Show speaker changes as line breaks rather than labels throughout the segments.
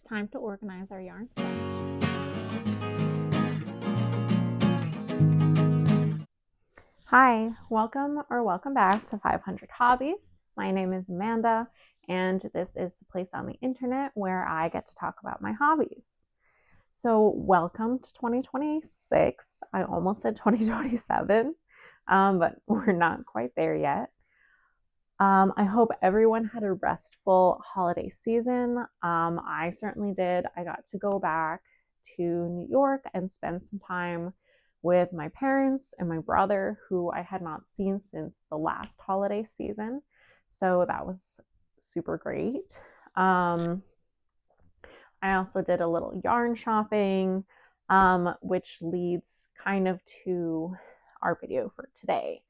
time to organize our yarn stash. Hi, welcome back to 500 Hobbies. My name is Amanda, and this is the place on the internet where I get to talk about my hobbies. So welcome to 2026. I almost said 2027, but we're not quite there yet. I hope everyone had a restful holiday season. I certainly did. I got to go back to New York and spend some time with my parents and my brother, who I had not seen since the last holiday season. So that was super great. I also did a little yarn shopping, which leads kind of to our video for today.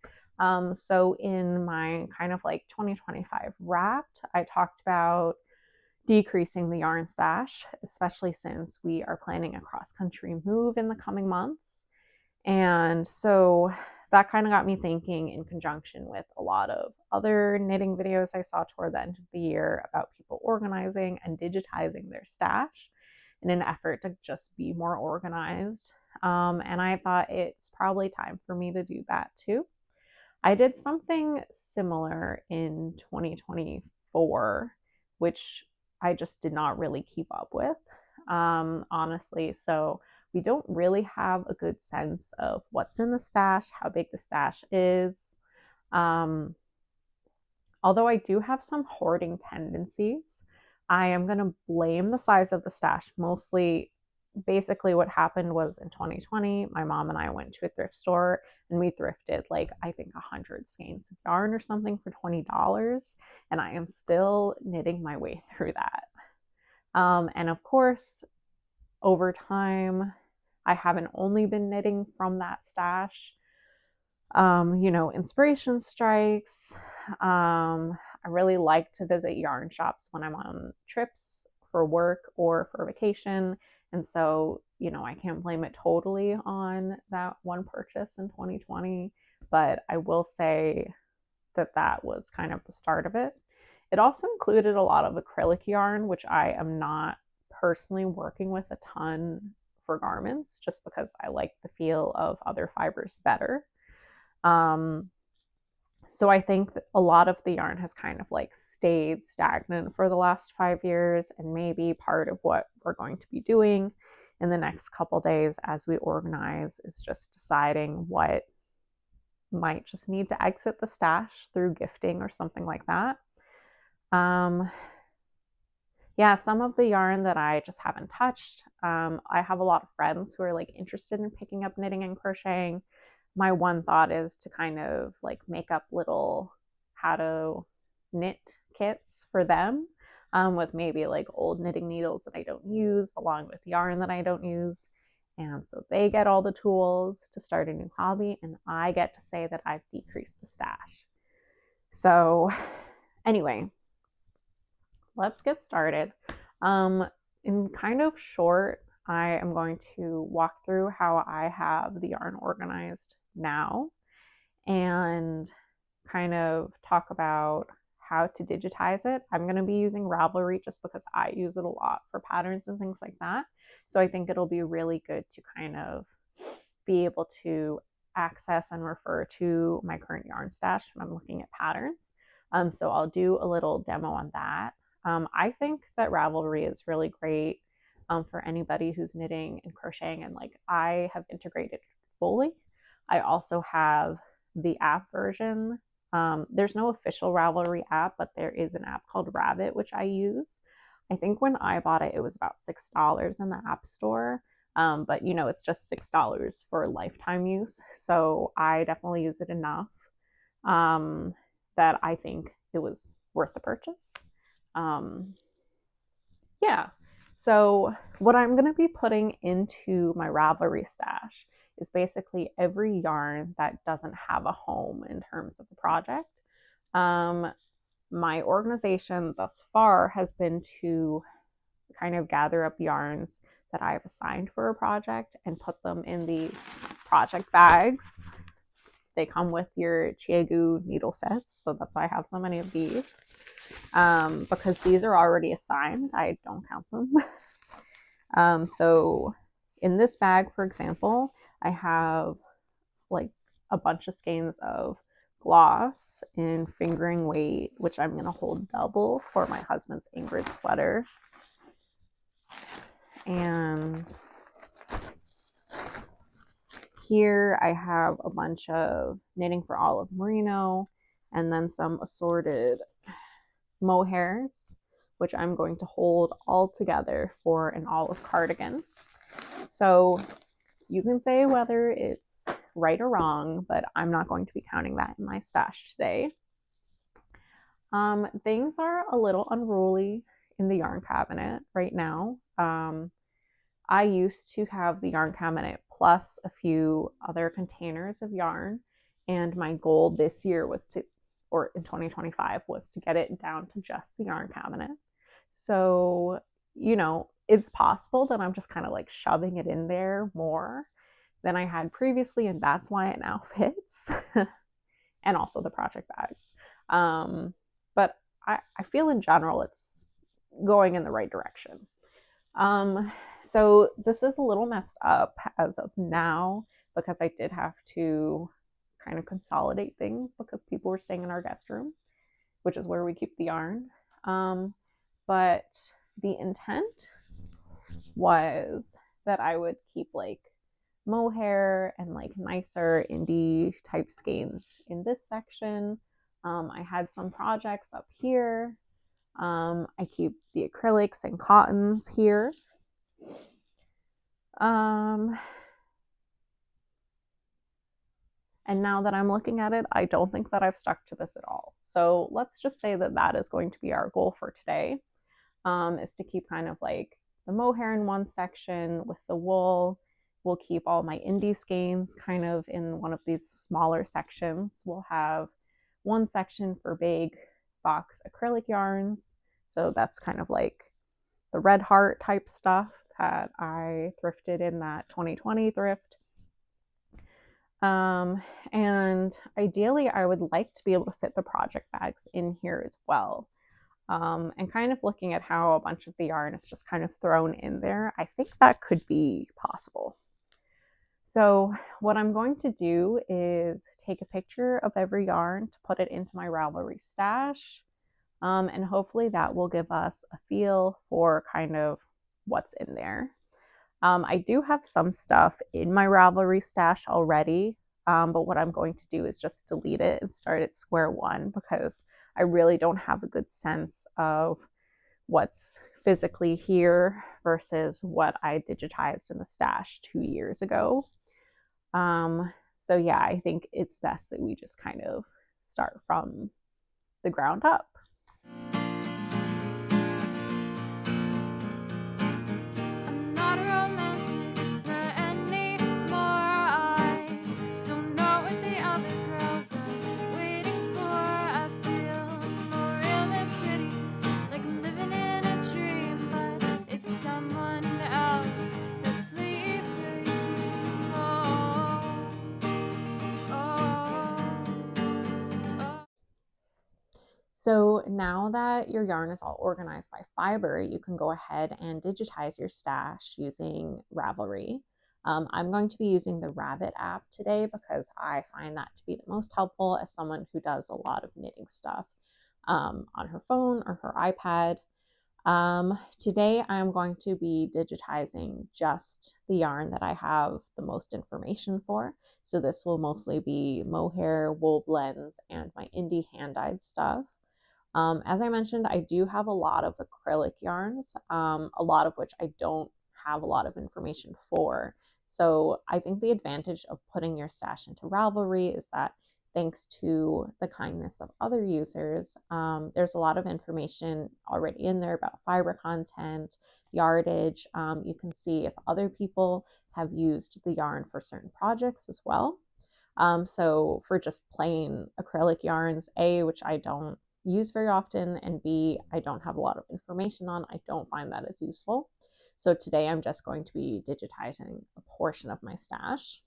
So in my kind of like 2025 wrapped, I talked about decreasing the yarn stash, especially since we are planning a cross-country move in the coming months. And so that kind of got me thinking, in conjunction with a lot of other knitting videos I saw toward the end of the year about people organizing and digitizing their stash in an effort to just be more organized. And I thought it's probably time for me to do that too. I did something similar in 2024, which I just did not really keep up with, honestly. So we don't really have a good sense of what's in the stash, how big the stash is. Although I do have some hoarding tendencies, I am going to blame the size of the stash mostly. Basically what happened was in 2020, my mom and I went to a thrift store and we thrifted like I think 100 skeins of yarn or something for $20, and I am still knitting my way through that. And of course, over time, I haven't only been knitting from that stash. Inspiration strikes. I really like to visit yarn shops when I'm on trips for work or for vacation. And so, I can't blame it totally on that one purchase in 2020, but I will say that that was kind of the start of it. It also included a lot of acrylic yarn, which I am not personally working with a ton for garments, just because I like the feel of other fibers better. So I think that a lot of the yarn has kind of like stayed stagnant for the last 5 years, and maybe part of what we're going to be doing in the next couple days as we organize is just deciding what might just need to exit the stash through gifting or something like that. Yeah, some of the yarn that I just haven't touched. I have a lot of friends who are like interested in picking up knitting and crocheting. My one thought is to kind of like make up little how to knit kits for them, with maybe like old knitting needles that I don't use, along with yarn that I don't use. And so they get all the tools to start a new hobby, and I get to say that I've decreased the stash. So anyway, let's get started. In kind of short, I am going to walk through how I have the yarn organized now and kind of talk about how to digitize it. I'm going to be using Ravelry just because I use it a lot for patterns and things like that. So I think it'll be really good to kind of be able to access and refer to my current yarn stash when I'm looking at patterns. So I'll do a little demo on that. I think that Ravelry is really great for anybody who's knitting and crocheting, and like I have integrated fully. I also have the app version. There's no official Ravelry app, but there is an app called Rabbit, which I use. I think when I bought it, it was about $6 in the App Store. But it's just $6 for lifetime use. So I definitely use it enough that I think it was worth the purchase. Yeah. So what I'm going to be putting into my Ravelry stash is basically every yarn that doesn't have a home in terms of the project. My organization thus far has been to kind of gather up yarns that I've assigned for a project and put them in these project bags. They come with your Chiagu needle sets, so that's why I have so many of these. Because these are already assigned, I don't count them. So in this bag, for example, I have like a bunch of skeins of gloss in fingering weight, which I'm going to hold double for my husband's Ingrid sweater. And here I have a bunch of knitting for olive merino and then some assorted mohairs, which I'm going to hold all together for an olive cardigan. So you can say whether it's right or wrong, but I'm not going to be counting that in my stash today. Things are a little unruly in the yarn cabinet right now. I used to have the yarn cabinet plus a few other containers of yarn, and my goal this year was to, or in 2025, was to get it down to just the yarn cabinet. So, it's possible that I'm just kind of like shoving it in there more than I had previously, and that's why it now fits. And also the project bags. But I feel in general it's going in the right direction. So this is a little messed up as of now because I did have to kind of consolidate things because people were staying in our guest room, which is where we keep the yarn. But the intent was that I would keep like mohair and like nicer indie type skeins in this section. I had some projects up here. I keep the acrylics and cottons here. And now that I'm looking at it, I don't think that I've stuck to this at all. So let's just say that that is going to be our goal for today, is to keep kind of like the mohair in one section with the wool. We'll keep all my indie skeins kind of in one of these smaller sections. We'll have one section for big box acrylic yarns. So that's kind of like the Red Heart type stuff that I thrifted in that 2020 thrift. And ideally, I would like to be able to fit the project bags in here as well. And kind of looking at how a bunch of the yarn is just kind of thrown in there, I think that could be possible. So what I'm going to do is take a picture of every yarn to put it into my Ravelry stash. And hopefully that will give us a feel for kind of what's in there. I do have some stuff in my Ravelry stash already, but what I'm going to do is just delete it and start at square one because I really don't have a good sense of what's physically here versus what I digitized in the stash 2 years ago. So yeah, I think it's best that we just kind of start from the ground up. So now that your yarn is all organized by fiber, you can go ahead and digitize your stash using Ravelry. I'm going to be using the Rabbit app today because I find that to be the most helpful as someone who does a lot of knitting stuff on her phone or her iPad. Today I'm going to be digitizing just the yarn that I have the most information for. So this will mostly be mohair, wool blends, and my indie hand-dyed stuff. As I mentioned, I do have a lot of acrylic yarns, a lot of which I don't have a lot of information for. So I think the advantage of putting your stash into Ravelry is that thanks to the kindness of other users, there's a lot of information already in there about fiber content, yardage. You can see if other people have used the yarn for certain projects as well. So for just plain acrylic yarns, A, which I don't use very often, and B, I don't have a lot of information on, I don't find that as useful. So today I'm just going to be digitizing a portion of my stash.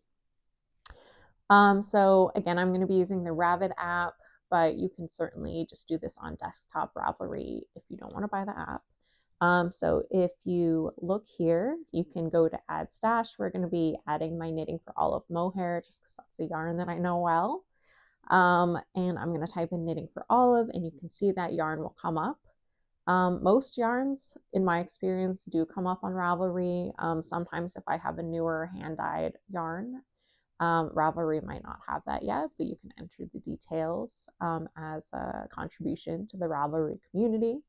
So again, I'm going to be using the Rabbit app, but you can certainly just do this on desktop Ravelry if you don't want to buy the app. So if you look here, you can go to add stash. We're going to be adding my knitting for olive mohair just because that's a yarn that I know well. And I'm going to type in knitting for olive, and you can see that yarn will come up. Most yarns, in my experience, do come up on Ravelry. Sometimes if I have a newer hand-dyed yarn, Ravelry might not have that yet, but you can enter the details as a contribution to the Ravelry community.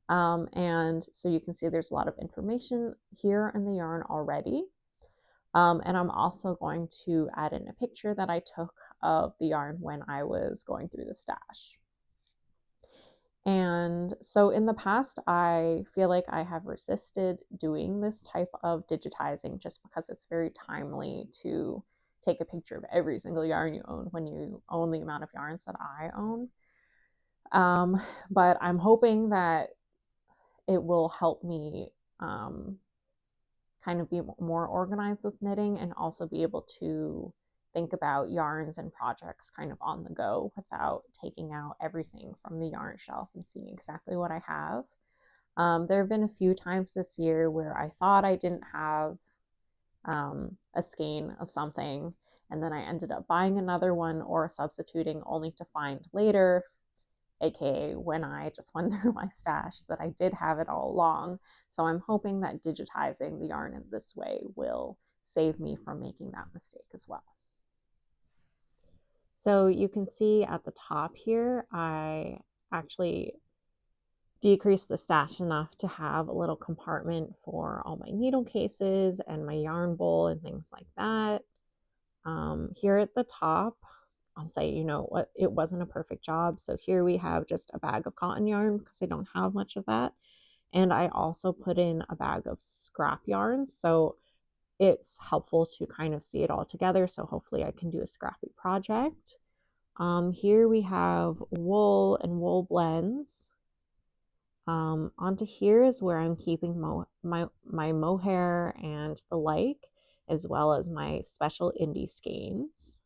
And so you can see there's a lot of information here in the yarn already. And I'm also going to add in a picture that I took of the yarn when I was going through the stash. And so in the past, I feel like I have resisted doing this type of digitizing just because it's very timely to take a picture of every single yarn you own when you own the amount of yarns that I own. But I'm hoping that it will help me kind of be more organized with knitting and also be able to think about yarns and projects kind of on the go without taking out everything from the yarn shelf and seeing exactly what I have. There have been a few times this year where I thought I didn't have a skein of something, and then I ended up buying another one or substituting only to find later, aka when I just went through my stash, that I did have it all along. So I'm hoping that digitizing the yarn in this way will save me from making that mistake as well. So you can see at the top here, I actually decreased the stash enough to have a little compartment for all my needle cases and my yarn bowl and things like that. Here at the top, I'll say, you know what, it wasn't a perfect job. So here we have just a bag of cotton yarn because I don't have much of that. And I also put in a bag of scrap yarns. So it's helpful to kind of see it all together. So hopefully I can do a scrappy project. Here we have wool and wool blends. Onto here is where I'm keeping my mohair and the like, as well as my special indie skeins.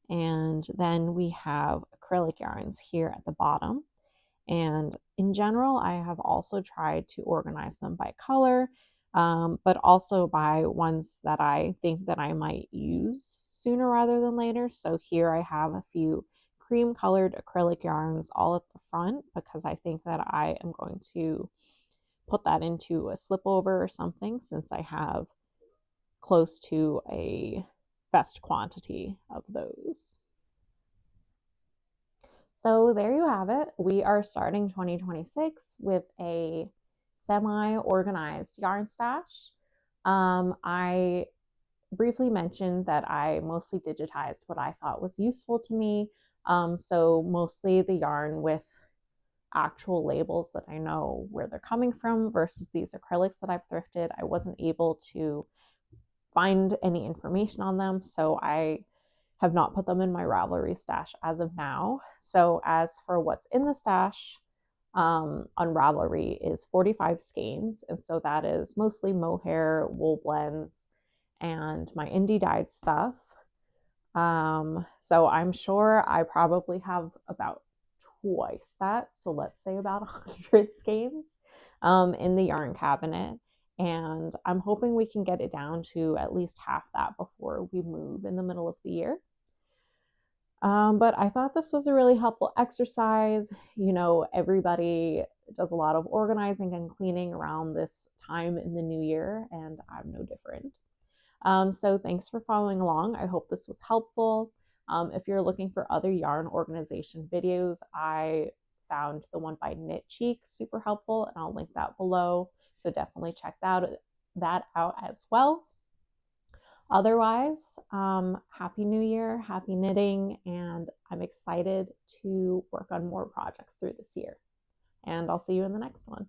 And then we have acrylic yarns here at the bottom. And in general, I have also tried to organize them by color, but also by ones that I think that I might use sooner rather than later. So here I have a few cream colored acrylic yarns all at the front because I think that I am going to put that into a slip over or something, since I have close to a best quantity of those. So there you have it. We are starting 2026 with a semi-organized yarn stash. I briefly mentioned that I mostly digitized what I thought was useful to me. So mostly the yarn with actual labels that I know where they're coming from versus these acrylics that I've thrifted. I wasn't able to find any information on them, so I have not put them in my Ravelry stash as of now. So as for what's in the stash on Ravelry is 45 skeins, and so that is mostly mohair, wool blends, and my indie dyed stuff. So I'm sure I probably have about twice that, so let's say about 100 skeins in the yarn cabinet. And I'm hoping we can get it down to at least half that before we move in the middle of the year. But I thought this was a really helpful exercise. You know, everybody does a lot of organizing and cleaning around this time in the new year, and I'm no different. So thanks for following along. I hope this was helpful. If you're looking for other yarn organization videos, I found the one by Knit Cheek super helpful, and I'll link that below. So definitely check that out as well. Otherwise, happy new year, happy knitting, and I'm excited to work on more projects through this year. And I'll see you in the next one.